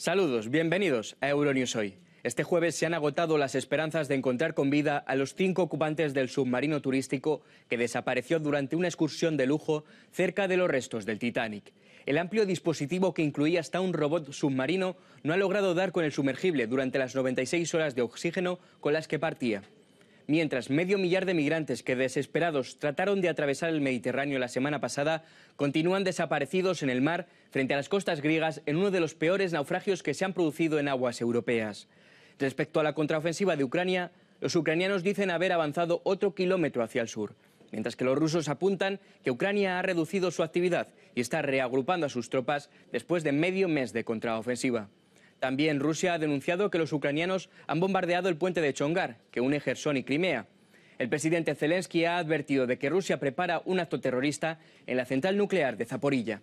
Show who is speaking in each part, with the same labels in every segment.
Speaker 1: Saludos, bienvenidos a Euronews Hoy. Este jueves se han agotado las esperanzas de encontrar con vida a los 5 ocupantes del submarino turístico que desapareció durante una excursión de lujo cerca de los restos del Titanic. El amplio dispositivo, que incluía hasta un robot submarino, no ha logrado dar con el sumergible durante las 96 horas de oxígeno con las que partía. Mientras medio millar de migrantes que desesperados trataron de atravesar el Mediterráneo la semana pasada continúan desaparecidos en el mar frente a las costas griegas en uno de los peores naufragios que se han producido en aguas europeas. Respecto a la contraofensiva de Ucrania, los ucranianos dicen haber avanzado otro kilómetro hacia el sur, mientras que los rusos apuntan que Ucrania ha reducido su actividad y está reagrupando a sus tropas después de medio mes de contraofensiva. También Rusia ha denunciado que los ucranianos han bombardeado el puente de Chongar, que une Jersón y Crimea. El presidente Zelensky ha advertido de que Rusia prepara un acto terrorista en la central nuclear de Zaporilla.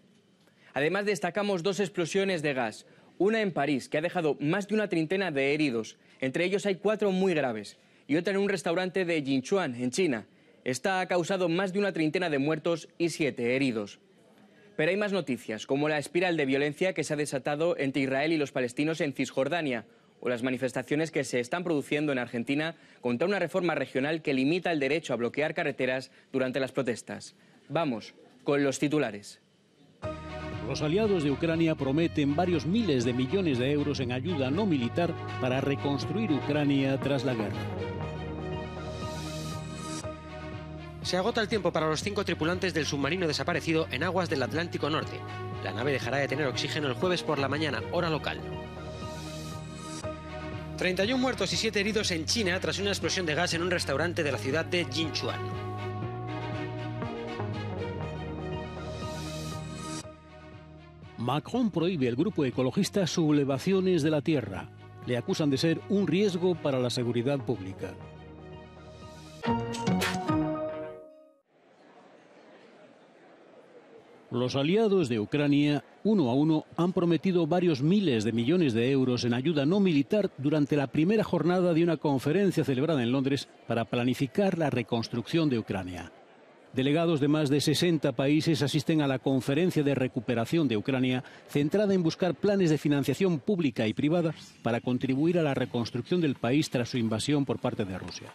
Speaker 1: Además, destacamos 2 explosiones de gas, una en París, que ha dejado más de una treintena de heridos, entre ellos hay 4 muy graves, y otra en un restaurante de Jinchuan, en China. Esta ha causado más de una treintena de muertos y 7 heridos. Pero hay más noticias, como la espiral de violencia que se ha desatado entre Israel y los palestinos en Cisjordania, o las manifestaciones que se están produciendo en Argentina contra una reforma regional que limita el derecho a bloquear carreteras durante las protestas. Vamos con los titulares.
Speaker 2: Los aliados de Ucrania prometen varios miles de millones de euros en ayuda no militar para reconstruir Ucrania tras la guerra.
Speaker 3: Se agota el tiempo para los 5 tripulantes del submarino desaparecido en aguas del Atlántico Norte. La nave dejará de tener oxígeno el jueves por la mañana, hora local. 31 muertos y 7 heridos en China tras una explosión de gas en un restaurante de la ciudad de Jinchuan.
Speaker 2: Macron prohíbe al grupo ecologista sublevaciones de la tierra. Le acusan de ser un riesgo para la seguridad pública. Los aliados de Ucrania, uno a uno, han prometido varios miles de millones de euros en ayuda no militar durante la primera jornada de una conferencia celebrada en Londres para planificar la reconstrucción de Ucrania. Delegados de más de 60 países asisten a la Conferencia de Recuperación de Ucrania, centrada en buscar planes de financiación pública y privada para contribuir a la reconstrucción del país tras su invasión por parte de Rusia.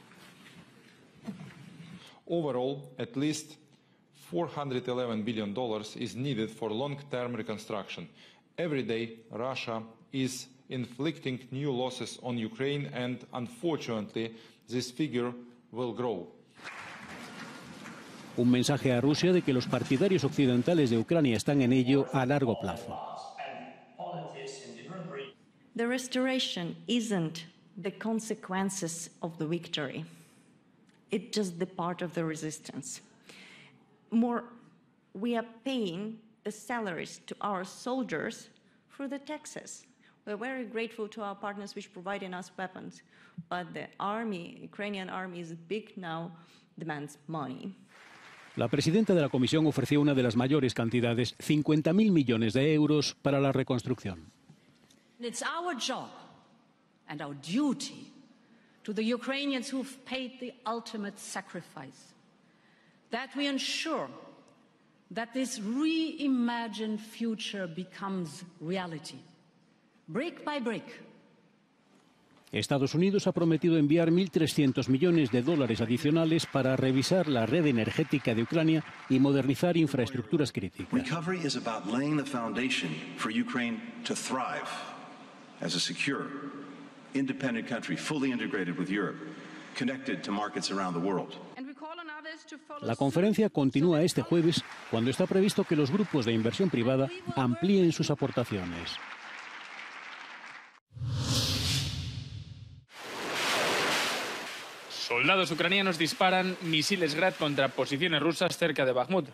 Speaker 4: Overall, at least $411 billion is needed for long-term reconstruction. Every day, Russia is inflicting new losses on Ukraine, and unfortunately, this figure will grow.
Speaker 2: Un mensaje a Rusia de que los partidarios occidentales de Ucrania están en ello a largo plazo.
Speaker 5: The restoration isn't the consequences of the victory. It's just the part of the resistance. More, we are paying the salaries to our soldiers through the taxes. We're very grateful to our partners which providing us weapons, but the army, Ukrainian army is big now, demands money.
Speaker 2: La presidenta de la Comisión ofreció una de las mayores cantidades, 50.000 millones de euros, para la reconstrucción.
Speaker 6: It's our job and our duty to the Ukrainians who've paid the ultimate sacrifice that we ensure that this reimagined future becomes reality, brick by brick.
Speaker 2: Estados Unidos ha prometido enviar 1.300 millones de dólares adicionales para revisar la red energética de Ucrania y modernizar infraestructuras críticas.
Speaker 7: Recovery is about laying the foundation for Ukraine to thrive as a secure, independent country, fully integrated with Europe, connected to markets around the world.
Speaker 2: La conferencia continúa este jueves, cuando está previsto que los grupos de inversión privada amplíen sus aportaciones.
Speaker 8: Soldados ucranianos disparan misiles Grad contra posiciones rusas cerca de Bakhmut.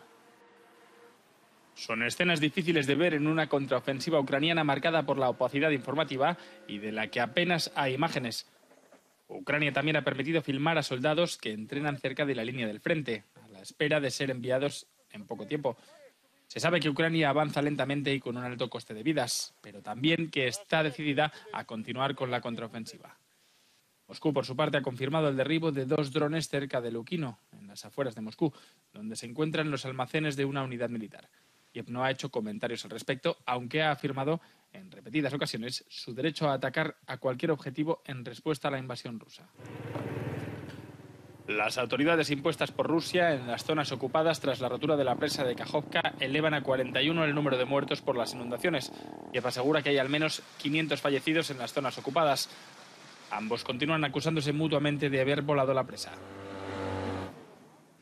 Speaker 8: Son escenas difíciles de ver en una contraofensiva ucraniana marcada por la opacidad informativa y de la que apenas hay imágenes. Ucrania también ha permitido filmar a soldados que entrenan cerca de la línea del frente, a la espera de ser enviados en poco tiempo. Se sabe que Ucrania avanza lentamente y con un alto coste de vidas, pero también que está decidida a continuar con la contraofensiva. Moscú, por su parte, ha confirmado el derribo de 2 drones cerca de Lukino, en las afueras de Moscú, donde se encuentran los almacenes de una unidad militar. Kiev no ha hecho comentarios al respecto, aunque ha afirmado en repetidas ocasiones su derecho a atacar a cualquier objetivo en respuesta a la invasión rusa. Las autoridades impuestas por Rusia en las zonas ocupadas tras la rotura de la presa de Kajovka elevan a 41 el número de muertos por las inundaciones. Kiev asegura que hay al menos 500 fallecidos en las zonas ocupadas. Ambos continúan acusándose mutuamente de haber volado la presa.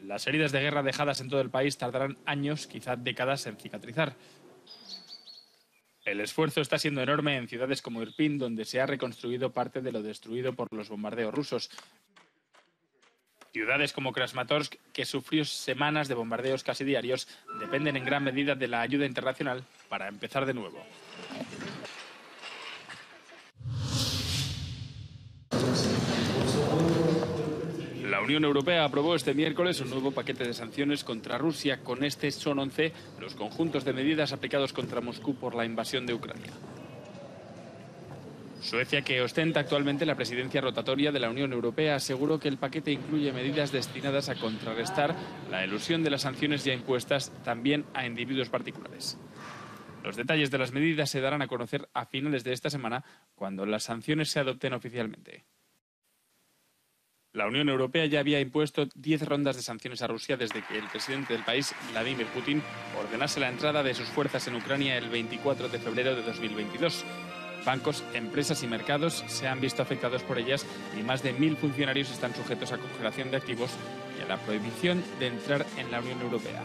Speaker 8: Las heridas de guerra dejadas en todo el país tardarán años, quizá décadas, en cicatrizar. El esfuerzo está siendo enorme en ciudades como Irpin, donde se ha reconstruido parte de lo destruido por los bombardeos rusos. Ciudades como Krasmatorsk, que sufrió semanas de bombardeos casi diarios, dependen en gran medida de la ayuda internacional para empezar de nuevo. La Unión Europea aprobó este miércoles un nuevo paquete de sanciones contra Rusia. Con este son 11 los conjuntos de medidas aplicados contra Moscú por la invasión de Ucrania. Suecia, que ostenta actualmente la presidencia rotatoria de la Unión Europea, aseguró que el paquete incluye medidas destinadas a contrarrestar la elusión de las sanciones ya impuestas también a individuos particulares. Los detalles de las medidas se darán a conocer a finales de esta semana, cuando las sanciones se adopten oficialmente. La Unión Europea ya había impuesto 10 rondas de sanciones a Rusia desde que el presidente del país, Vladimir Putin, ordenase la entrada de sus fuerzas en Ucrania el 24 de febrero de 2022. Bancos, empresas y mercados se han visto afectados por ellas y más de 1000 funcionarios están sujetos a congelación de activos y a la prohibición de entrar en la Unión Europea.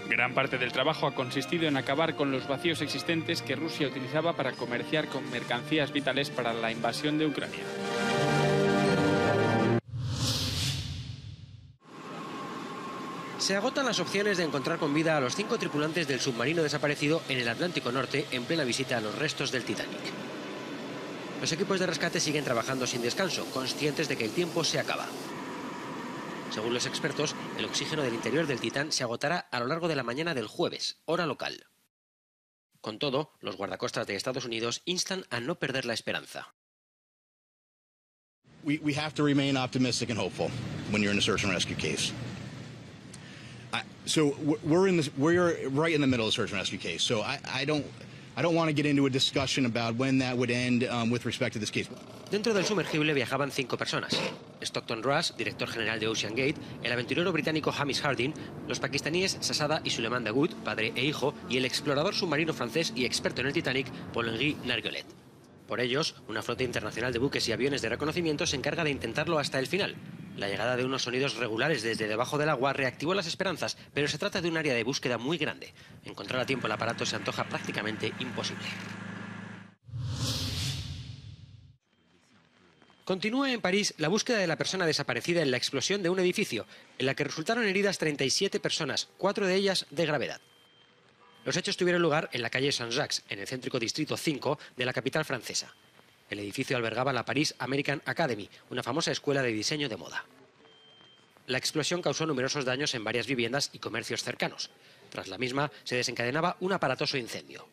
Speaker 8: Gran parte del trabajo ha consistido en acabar con los vacíos existentes que Rusia utilizaba para comerciar con mercancías vitales para la invasión de Ucrania.
Speaker 3: Se agotan las opciones de encontrar con vida a los 5 tripulantes del submarino desaparecido en el Atlántico Norte en plena visita a los restos del Titanic. Los equipos de rescate siguen trabajando sin descanso, conscientes de que el tiempo se acaba. Según los expertos, el oxígeno del interior del Titán se agotará a lo largo de la mañana del jueves, hora local. Con todo, los guardacostas de Estados Unidos instan a no perder la esperanza.
Speaker 9: We have to remain optimistic and hopeful when you're in a search and rescue case. So we're right in the middle of the search and rescue case. So I don't want to get into a discussion about when that would end with respect to this case.
Speaker 3: Dentro del sumergible viajaban 5 personas. Stockton Rush, director general de Ocean Gate, el aventurero británico Hamish Harding, los pakistaníes Sasada y Suleiman Dawood, padre e hijo, y el explorador submarino francés y experto en el Titanic, Paul-Henri Nargeolet. Por ellos, una flota internacional de buques y aviones de reconocimiento se encarga de intentarlo hasta el final. La llegada de unos sonidos regulares desde debajo del agua reactivó las esperanzas, pero se trata de un área de búsqueda muy grande. Encontrar a tiempo el aparato se antoja prácticamente imposible. Continúa en París la búsqueda de la persona desaparecida en la explosión de un edificio, en la que resultaron heridas 37 personas, 4 de ellas de gravedad. Los hechos tuvieron lugar en la calle Saint-Jacques, en el céntrico distrito 5 de la capital francesa. El edificio albergaba la Paris American Academy, una famosa escuela de diseño de moda. La explosión causó numerosos daños en varias viviendas y comercios cercanos. Tras la misma, se desencadenaba un aparatoso incendio.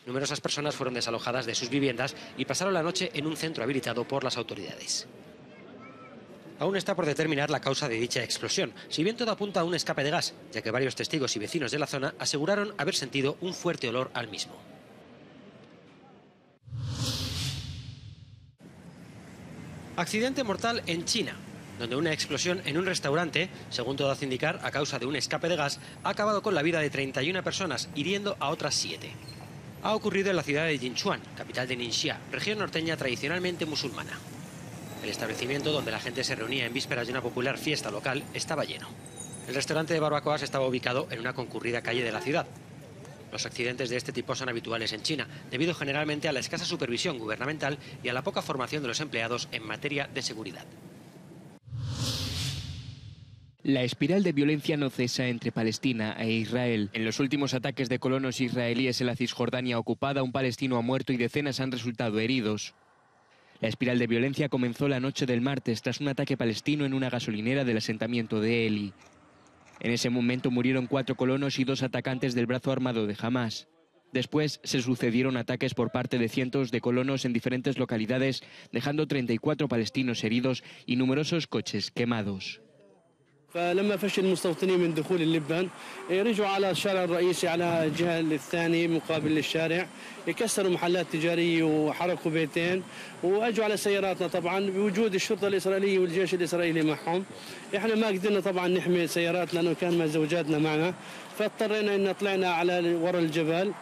Speaker 3: Numerosas personas fueron desalojadas de sus viviendas y pasaron la noche en un centro habilitado por las autoridades. Aún está por determinar la causa de dicha explosión, si bien todo apunta a un escape de gas, ya que varios testigos y vecinos de la zona aseguraron haber sentido un fuerte olor al mismo. Accidente mortal en China, donde una explosión en un restaurante, según todo hace indicar, a causa de un escape de gas, ha acabado con la vida de 31 personas, hiriendo a otras 7. Ha ocurrido en la ciudad de Jinchuan, capital de Ningxia, región norteña tradicionalmente musulmana. El establecimiento, donde la gente se reunía en vísperas de una popular fiesta local, estaba lleno. El restaurante de barbacoas estaba ubicado en una concurrida calle de la ciudad. Los accidentes de este tipo son habituales en China, debido generalmente a la escasa supervisión gubernamental y a la poca formación de los empleados en materia de seguridad.
Speaker 1: La espiral de violencia no cesa entre Palestina e Israel. En los últimos ataques de colonos israelíes en la Cisjordania ocupada, un palestino ha muerto y decenas han resultado heridos. La espiral de violencia comenzó la noche del martes tras un ataque palestino en una gasolinera del asentamiento de Eli. En ese momento murieron 4 colonos y 2 atacantes del brazo armado de Hamás. Después se sucedieron ataques por parte de cientos de colonos en diferentes localidades, dejando 34 palestinos heridos y numerosos coches quemados.
Speaker 10: فلما فشل المستوطنين من دخول اللبنان رجعوا على الشارع الرئيسي على الجهة الثانية مقابل للشارع، كسروا محلات تجارية وحرقوا بيتين واجوا على سياراتنا طبعا بوجود الشرطة الإسرائيلية والجيش الإسرائيلي معهم. احنا ما قدرنا طبعا نحمي سياراتنا لأنه كان مع زوجاتنا معنا، فاضطرينا ان طلعنا على وراء الجبل.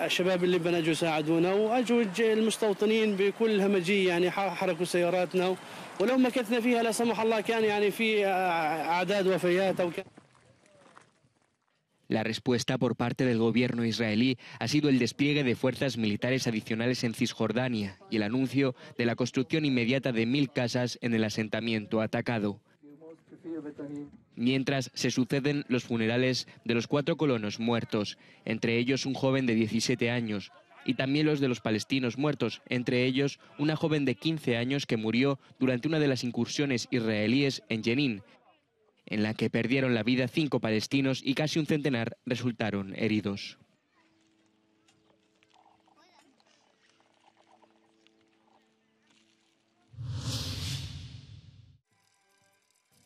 Speaker 10: شباب اللبنان اجوا ساعدونا واجوا المستوطنين بكل همجية يعني حرقوا سياراتنا، ولو مكثنا فيها لا سمح الله كان يعني في أعداد وفيات أو
Speaker 1: La respuesta por parte del gobierno israelí ha sido el despliegue de fuerzas militares adicionales en Cisjordania y el anuncio de la construcción inmediata de 1000 casas en el asentamiento atacado. Mientras se suceden los funerales de los 4 colonos muertos, entre ellos un joven de 17 años, y también los de los palestinos muertos, entre ellos una joven de 15 años que murió durante una de las incursiones israelíes en Jenin, en la que perdieron la vida 5 palestinos y casi un centenar resultaron heridos.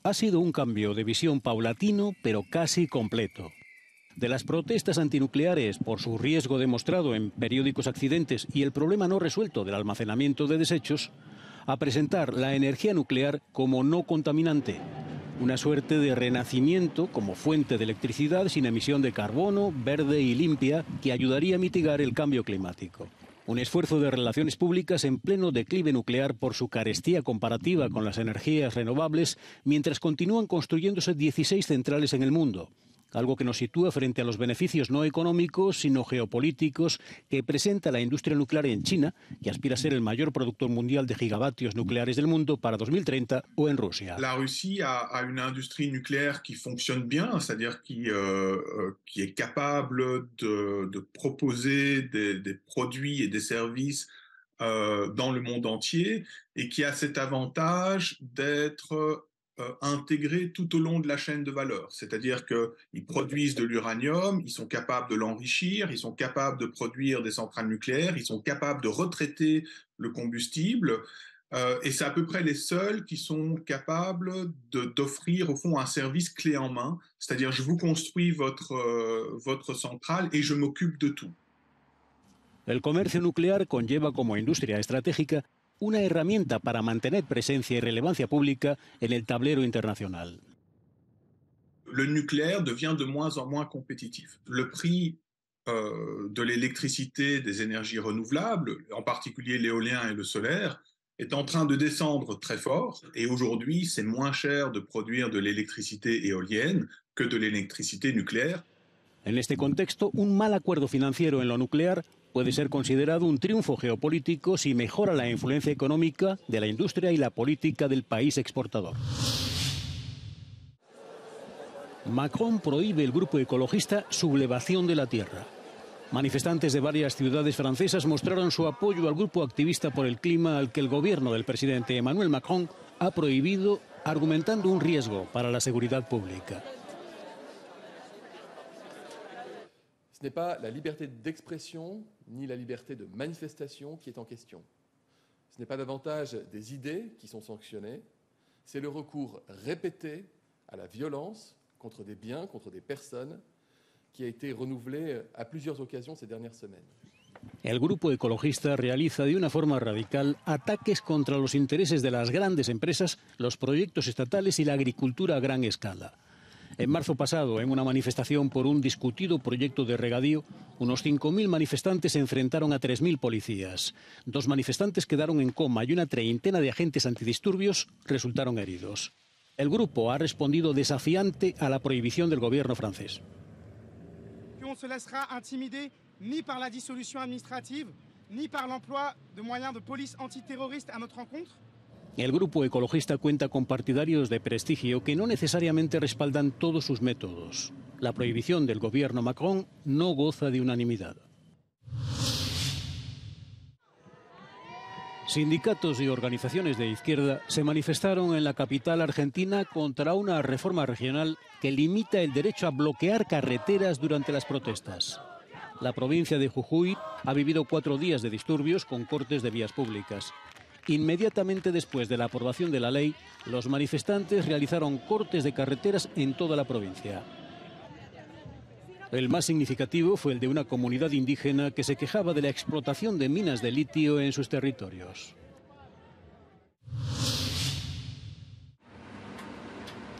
Speaker 2: Ha sido un cambio de visión paulatino, pero casi completo. De las protestas antinucleares por su riesgo demostrado en periódicos accidentes y el problema no resuelto del almacenamiento de desechos, a presentar la energía nuclear como no contaminante. Una suerte de renacimiento como fuente de electricidad sin emisión de carbono, verde y limpia, que ayudaría a mitigar el cambio climático. Un esfuerzo de relaciones públicas en pleno declive nuclear por su carestía comparativa con las energías renovables, mientras continúan construyéndose 16 centrales en el mundo. Algo que nos sitúa frente a los beneficios no económicos, sino geopolíticos que presenta la industria nuclear en China, que aspira a ser el mayor productor mundial de gigavatios nucleares del mundo para 2030, o en Rusia.
Speaker 11: La Russie a une industrie nucléaire qui fonctionne bien, c'est-à-dire qui est capable de proposer des produits et des services dans le monde entier, et qui a cet avantage d'être intégrés tout au long de la chaîne de valeur. C'est-à-dire qu'ils produisent de l'uranium, ils sont capables de l'enrichir, ils sont capables de produire des centrales nucléaires, ils sont capables de retraiter le combustible, et c'est à peu près les seuls qui sont capables d'offrir au fond un service clé en main, c'est-à-dire je vous construis votre centrale et je m'occupe de tout.
Speaker 2: El comercio nuclear conlleva como industria estratégica una herramienta para mantener presencia y relevancia pública en el tablero internacional.
Speaker 11: Le nucléaire devient de moins en moins compétitif. Le prix de l'électricité, des énergies renouvelables, en particulier l'éolien et le solaire, est en train de descendre très fort, et aujourd'hui c'est moins cher de produire de l'électricité éolienne que de l'électricité nucléaire.
Speaker 2: En este contexto, un mal acuerdo financiero en lo nuclear puede ser considerado un triunfo geopolítico si mejora la influencia económica de la industria y la política del país exportador. Macron prohíbe el grupo ecologista Sublevación de la Tierra. Manifestantes de varias ciudades francesas mostraron su apoyo al grupo activista por el clima al que el gobierno del presidente Emmanuel Macron ha prohibido, argumentando un riesgo para la seguridad pública.
Speaker 12: Ce n'est pas la liberté d'expression ni la liberté de manifestation qui est en question. Ce n'est pas davantage des idées qui sont sanctionnées, c'est le recours répété à la violence contre des biens, contre des personnes, qui a été renouvelé à plusieurs occasions ces dernières semaines.
Speaker 2: El grupo ecologista realiza de una forma radical ataques contra los intereses de las grandes empresas, los proyectos estatales y la agricultura a gran escala. En marzo pasado, en una manifestación por un discutido proyecto de regadío, unos 5.000 manifestantes se enfrentaron a 3.000 policías. 2 manifestantes quedaron en coma y una treintena de agentes antidisturbios resultaron heridos. El grupo ha respondido desafiante a la prohibición del gobierno francés.
Speaker 13: On se laissera intimider ni par la dissolution administrative, ni par l'emploi de moyens de police antiterroriste à notre encontre.
Speaker 2: El grupo ecologista cuenta con partidarios de prestigio que no necesariamente respaldan todos sus métodos. La prohibición del gobierno Macron no goza de unanimidad. Sindicatos y organizaciones de izquierda se manifestaron en la capital argentina contra una reforma regional que limita el derecho a bloquear carreteras durante las protestas. La provincia de Jujuy ha vivido 4 días de disturbios con cortes de vías públicas. Inmediatamente después de la aprobación de la ley, los manifestantes realizaron cortes de carreteras en toda la provincia. El más significativo fue el de una comunidad indígena que se quejaba de la explotación de minas de litio en sus territorios.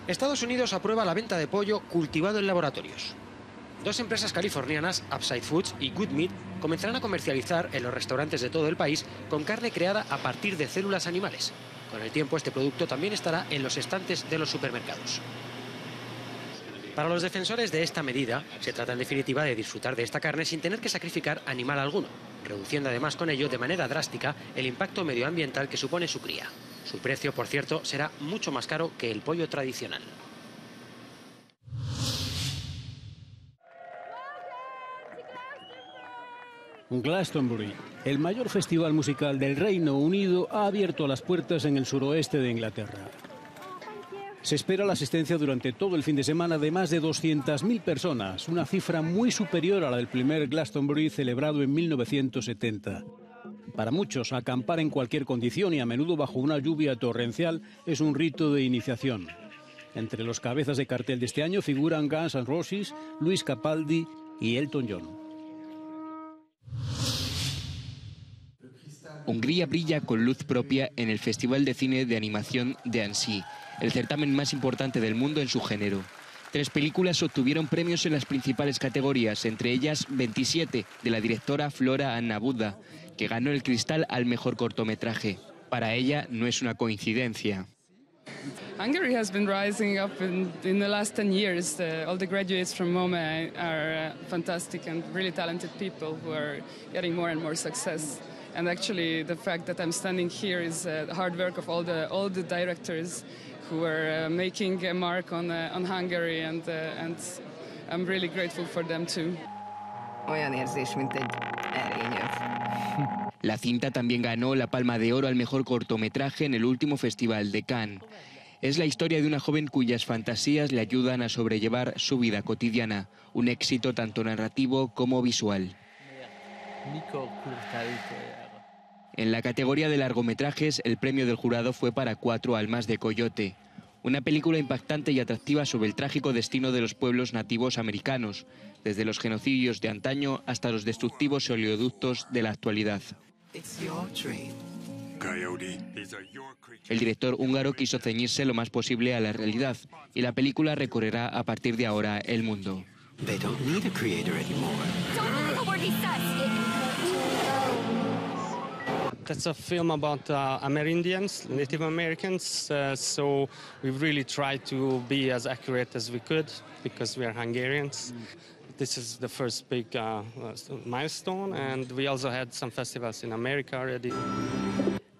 Speaker 3: Estados Unidos aprueba la venta de pollo cultivado en laboratorios. Dos empresas californianas, Upside Foods y Good Meat, comenzarán a comercializar en los restaurantes de todo el país con carne creada a partir de células animales. Con el tiempo, este producto también estará en los estantes de los supermercados. Para los defensores de esta medida, se trata en definitiva de disfrutar de esta carne sin tener que sacrificar animal alguno, reduciendo además con ello de manera drástica el impacto medioambiental que supone su cría. Su precio, por cierto, será mucho más caro que el pollo tradicional.
Speaker 2: Glastonbury, el mayor festival musical del Reino Unido, ha abierto las puertas en el suroeste de Inglaterra. Se espera la asistencia durante todo el fin de semana de más de 200.000 personas, una cifra muy superior a la del primer Glastonbury celebrado en 1970. Para muchos, acampar en cualquier condición y a menudo bajo una lluvia torrencial es un rito de iniciación. Entre los cabezas de cartel de este año figuran Guns N' Roses, Luis Capaldi y Elton John.
Speaker 1: Hungría brilla con luz propia en el Festival de Cine de Animación de Annecy, el certamen más importante del mundo en su género. 3 películas obtuvieron premios en las principales categorías, entre ellas 27 de la directora Flora Anna Buda, que ganó el Cristal al mejor cortometraje. Para ella no es una coincidencia.
Speaker 14: Hungary has been rising up in the last 10 years. All the graduates from MoMA are fantastic and really talented people who are getting more and more success. And actually, the fact that I'm standing here is the hard work of all the directors who are making a mark on Hungary, and I'm really grateful for them too.
Speaker 15: Olyan érzés, mint egy erényev.
Speaker 1: La cinta también ganó la Palma de Oro al mejor cortometraje en el último Festival de Cannes. Es la historia de una joven cuyas fantasías le ayudan a sobrellevar su vida cotidiana, un éxito tanto narrativo como visual. En la categoría de largometrajes, el premio del jurado fue para 4 almas de coyote, una película impactante y atractiva sobre el trágico destino de los pueblos nativos americanos, desde los genocidios de antaño hasta los destructivos oleoductos de la actualidad. El director húngaro quiso ceñirse lo más posible a la realidad, y la película recorrerá a partir de ahora el mundo.
Speaker 16: That's a film about Amerindians, Native Americans, so we've really tried to be as accurate as we could because we are Hungarians. This is the first big milestone, and we also had some festivals in America already.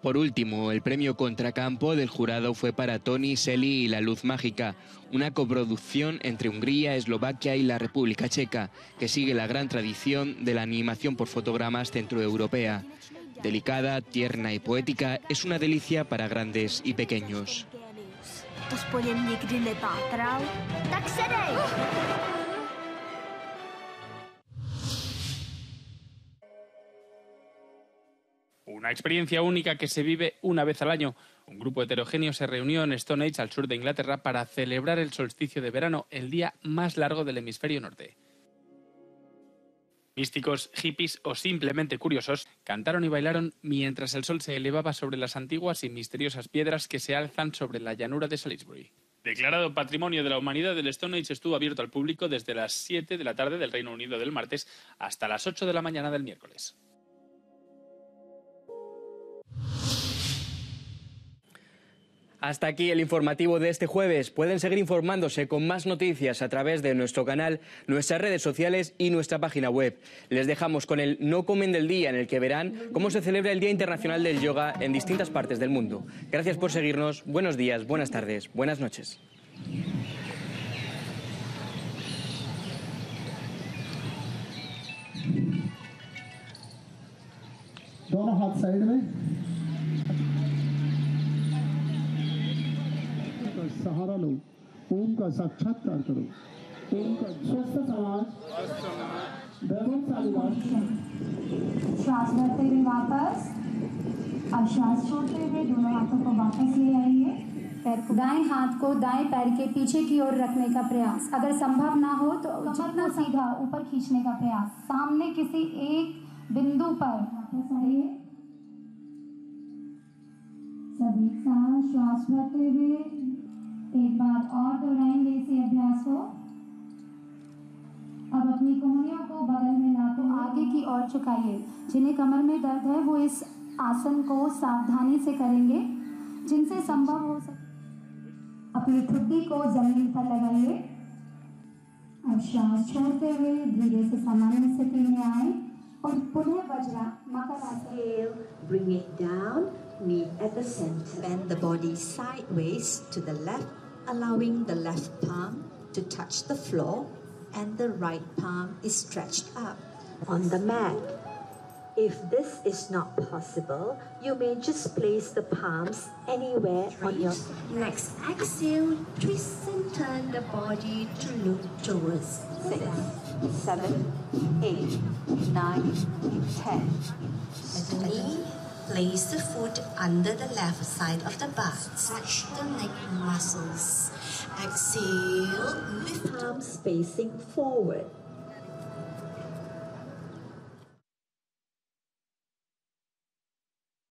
Speaker 1: Por último, el premio Contracampo del jurado fue para Tony, Selly y La Luz Mágica, una coproducción entre Hungría, Eslovaquia y la República Checa, que sigue la gran tradición de la animación por fotogramas centroeuropea. Delicada, tierna y poética, es una delicia para grandes y pequeños.
Speaker 8: Una experiencia única que se vive una vez al año. Un grupo heterogéneo se reunió en Stonehenge, al sur de Inglaterra, para celebrar el solsticio de verano, el día más largo del hemisferio norte. Místicos, hippies o simplemente curiosos cantaron y bailaron mientras el sol se elevaba sobre las antiguas y misteriosas piedras que se alzan sobre la llanura de Salisbury. Declarado Patrimonio de la Humanidad, el Stonehenge estuvo abierto al público desde las 7 de la tarde del Reino Unido del martes hasta las 8 de la mañana del miércoles.
Speaker 1: Hasta aquí el informativo de este jueves. Pueden seguir informándose con más noticias a través de nuestro canal, nuestras redes sociales y nuestra página web. Les dejamos con el No Comen del Día, en el que verán cómo se celebra el Día Internacional del Yoga en distintas partes del mundo. Gracias por seguirnos. Buenos días, buenas tardes, buenas noches.
Speaker 17: दोनों हाथ साइड में सहारा लो ओम का साक्षात्कार करो ओम का स्वस्थ समाज वैभवशाली राष्ट्र
Speaker 18: श्वास भरते हुए वापस अब श्वास छोड़ते हुए दोनों हाथों को वापस ले आइए। दाएं हाथ को दाएं पैर के पीछे की ओर रखने का प्रयास, अगर संभव ना हो तो कमर को सीधा ऊपर खींचने का प्रयास, सामने किसी एक बिंदु पर वापस आइए। सभी सांस श्वास भरते हुए एक बार और दोहराएंगे इसी अभ्यास को। अब अपनी कोहनियों को बगल में लाते हुए आगे की ओर झुकाइए। जिन्हें कमर में दर्द है वो इस आसन को सावधानी से करेंगे, जिनसे संभव हो सके अपनी ठुड्डी को जमीन पर लगाइए। अब श्वास छोड़ते हुए धीरे से सामान्य स्थिति में आए और पुनः वज्रा मकर आसन।
Speaker 19: Bring it down, knee at the center. Bend the body sideways to the left, allowing the left palm to touch the floor and the right palm is stretched up on the mat. If this is not possible, you may just place the palms anywhere on your... Next, exhale, twist and turn the body to look towards 6, 7, 8, 9, 10. At the knee, place the foot under the left side of the butt. Stretch the neck muscles. Exhale, lift arms facing forward.